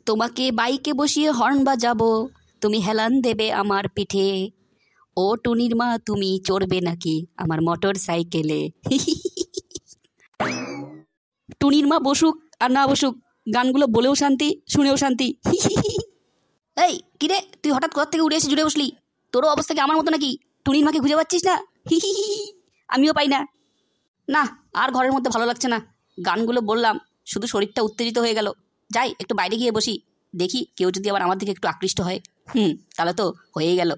তোমাকে বাইকে বসিয়ে হর্ন বাজাবো, তুমি হেলান দেবে আমার পিঠে। ও টুনির মা, তুমি চড়বে নাকি আমার মোটর সাইকেলে? টুনির মা বসুক আর না বসুক, গানগুলো বলেও শান্তি, শুনেও শান্তি। এই কিরে, তুই হঠাৎ কোথা থেকে উড়ে এসে জুড়ে বসলি? তোরও অবস্থা কি আমার মতো নাকি? টুনির মাকে খুঁজে পাচ্ছিস না? আমিও পাই না। না, আর ঘরের মধ্যে ভালো লাগছে না। গানগুলো বললাম, শুধু শরীরটা উত্তেজিত হয়ে গেল। যাই একটু বাইরে গিয়ে বসি, দেখি কেউ যদি আবার আমার দিকে একটু আকৃষ্ট হয়। তাহলে তো হয়েই গেল।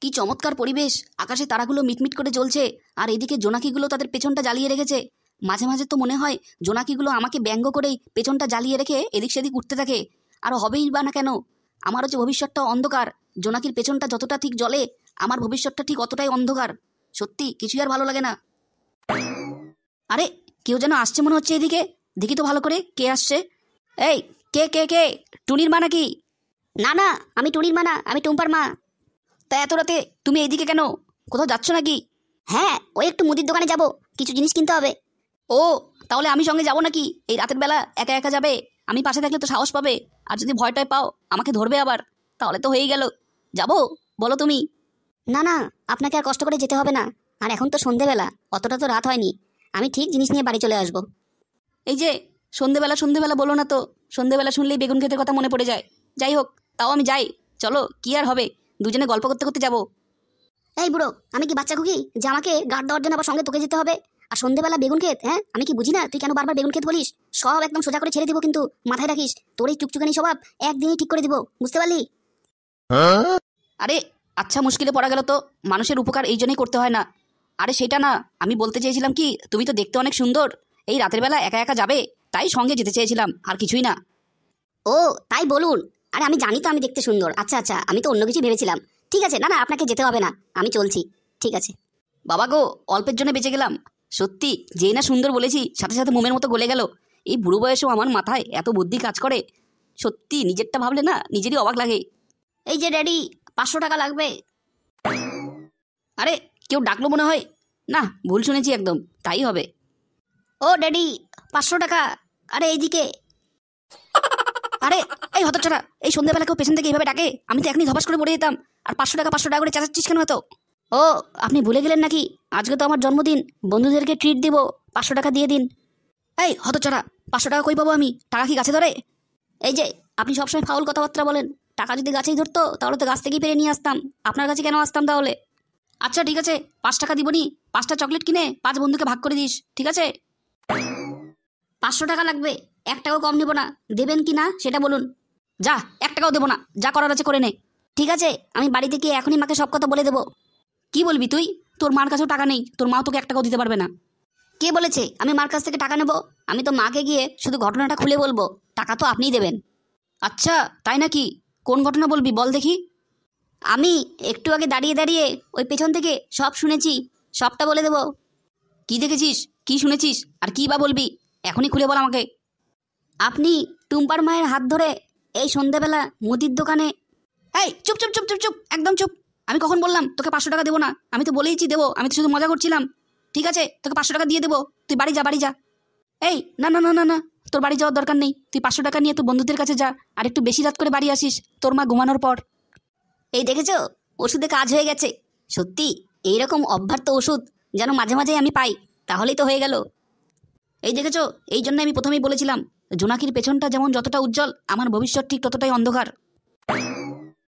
কি চমৎকার পরিবেশ, আকাশে তারাগুলো মিটমিট করে জ্বলছে, আর এদিকে জোনাকিগুলো তাদের পেছনটা জ্বালিয়ে রেখেছে। মাঝে মাঝে তো মনে হয় জোনাকিগুলো আমাকে ব্যঙ্গ করেই পেছনটা জ্বালিয়ে রেখে এদিক সেদিক উঠতে থাকে। আর হবেই বা না কেন, আমারও যে ভবিষ্যৎটা অন্ধকার। জোনাকির পেছনটা যতটা ঠিক জ্বলে, আমার ভবিষ্যৎটা ঠিক অতটাই অন্ধকার। সত্যি কিছুই আর ভালো লাগে না। আরে, কেউ যেন আসছে মনে হচ্ছে এদিকে। দেখি তো ভালো করে কে আসছে। এই, কে কে কে? টুনির মা নাকি? না না, আমি টুনির মা না, আমি টুম্পার মা। তা এত রাতে তুমি এইদিকে কেন? কোথাও যাচ্ছ নাকি? হ্যাঁ, ওই একটু মুদির দোকানে যাব, কিছু জিনিস কিনতে হবে। ও, তাহলে আমি সঙ্গে যাব নাকি? এই রাতের বেলা একা একা যাবে? আমি পাশে থাকলে তো সাহস পাবে, আর যদি ভয়টায় পাও আমাকে ধরবে আবার, তাহলে তো হয়েই গেল। যাবো? বলো তুমি। না না, আপনাকে আর কষ্ট করে যেতে হবে না। আর এখন তো সন্ধেবেলা, অতটা তো রাত হয়নি। আমি ঠিক জিনিস নিয়ে বাড়ি চলে আসব। এই যে, সন্ধেবেলা সন্ধেবেলা বলো না তো। সন্ধেবেলা শুনলেই বেগুন ক্ষেতের কথা মনে পড়ে যায়। যাই হোক, তাও আমি যাই। চলো, কি আর হবে, দুজনে গল্প করতে করতে যাবো। এই বুড়ো, আমি কি বাচ্চা খুকি যে আমাকে গার্ড দেওয়ার জন্য আবার সঙ্গে তোকে যেতে হবে? আর সন্ধেবেলা বেগুন ক্ষেত? হ্যাঁ, আমি কি বুঝি না তুই কেন বারবার বেগুন ক্ষেত বলিস? সব একদম সোজা করে ছেড়ে দিব, কিন্তু মাথায় রাখিস, তোর এই চুকচুকানি স্বভাব একদিনই ঠিক করে দিব, বুঝতে পারলি? আরে আচ্ছা, মুশকিলে পড়া গেল তো। মানুষের উপকার এই জন্যই করতে হয় না। আরে সেটা না, আমি বলতে চেয়েছিলাম কি, তুমি তো দেখতে অনেক সুন্দর। এই রাতের বেলা একা একা যাবে, তাই সঙ্গে যেতে চেয়েছিলাম, আর কিছুই না। ও, তাই বলুন। আরে আমি জানি তো আমি দেখতে সুন্দর। আচ্ছা আচ্ছা, আমি তো অন্য কিছু ভেবেছিলাম। ঠিক আছে, না না, আপনাকে যেতে হবে না, আমি চলছি। ঠিক আছে। বাবা গো, অল্পের জন্য বেঁচে গেলাম। সত্যি, যেই না সুন্দর বলেছি, সাথে সাথে মোমের মতো গলে গেল। এই বুড়ো বয়সেও আমার মাথায় এত বুদ্ধি কাজ করে। সত্যি নিজেরটা ভাবলে না নিজেরই অবাক লাগে। এই যে ড্যাডি, 500 টাকা লাগবে। আরে, কেউ ডাকলো মনে হয়। না, ভুল শুনেছি একদম, তাই হবে। ও ড্যাডি, 500 টাকা। আরে এইদিকে। আরে, এই হতচ্ছাড়া, এই সন্ধ্যাবেলা কেউ পেছন থেকে এইভাবে ডাকে? আমি তো এখনই ধপাস করে পড়ে যেতাম। আর 500 টাকা 500 টাকা করে চেঁচাচ্ছিস কেন এত? ও, আপনি ভুলে গেলেন নাকি? আজকে তো আমার জন্মদিন, বন্ধুদেরকে ট্রিট দিব, 500 টাকা দিয়ে দিন। এই হতচ্ছাড়া, 500 টাকা কই পাবো আমি? টাকা কি গাছে ধরে? এই যে, আপনি সবসময় ফাউল কথাবার্তা বলেন। টাকা যদি গাছেই ধরতো তাহলে তো গাছ থেকেই পেরে নিয়ে আসতাম। আপনার কাছে কেন আসতাম তাহলে? আচ্ছা ঠিক আছে, 5 টাকা দিবনি। 5টা চকলেট কিনে 5 বন্ধুকে ভাগ করে দিস, ঠিক আছে? 500 টাকা লাগবে, 1 টাকাও কম নেব না। দেবেন কি না সেটা বলুন। যা, 1 টাকাও দেবো না, যা করার আছে করে নে। ঠিক আছে, আমি বাড়িতে গিয়ে এখনই মাকে সব কথা বলে দেবো। কি বলবি তুই? তোর মার কাছেও টাকা নেই, তোর মাও তোকে 1 টাকাও দিতে পারবে না। কে বলেছে আমি মার কাছ থেকে টাকা নেব? আমি তো মাকে গিয়ে শুধু ঘটনাটা খুলে বলবো, টাকা তো আপনিই দেবেন। আচ্ছা, তাই নাকি? কোন ঘটনা বলবি বল দেখি। আমি একটু আগে দাঁড়িয়ে দাঁড়িয়ে ওই পেছন থেকে সব শুনেছি, সবটা বলে দেবো। কি দেখেছিস, কি শুনেছিস, আর কি বা বলবি? এখনই খুলে বল আমাকে। আপনি টুম্পার মায়ের হাত ধরে এই সন্ধেবেলা মুদির দোকানে। এই চুপ চুপ চুপ চুপ চুপ, একদম চুপ। আমি কখন বললাম তোকে 500 টাকা দেবো না? আমি তো বলেইছি দেবো, আমি তো শুধু মজা করছিলাম। ঠিক আছে, তোকে 500 টাকা দিয়ে দেবো, তুই বাড়ি যা, বাড়ি যা। এই না না না না না, তোর বাড়ি যাওয়ার দরকার নেই। তুই 500 টাকা নিয়ে তোর বন্ধুদের কাছে যা, আর একটু বেশি রাত করে বাড়ি আসিস, তোর মা ঘুমানোর পর। এই দেখেছো, ওষুধে কাজ হয়ে গেছে। সত্যি, এইরকম অভ্যার্থ ওষুধ যেন মাঝে মাঝে আমি পাই, তাহলেই তো হয়ে গেল। এই দেখেছো, এই জন্য আমি প্রথমেই বলেছিলাম, জোনাকির পেছনটা যেমন যতটা উজ্জ্বল, আমার ভবিষ্যৎ ঠিক ততটাই অন্ধকার।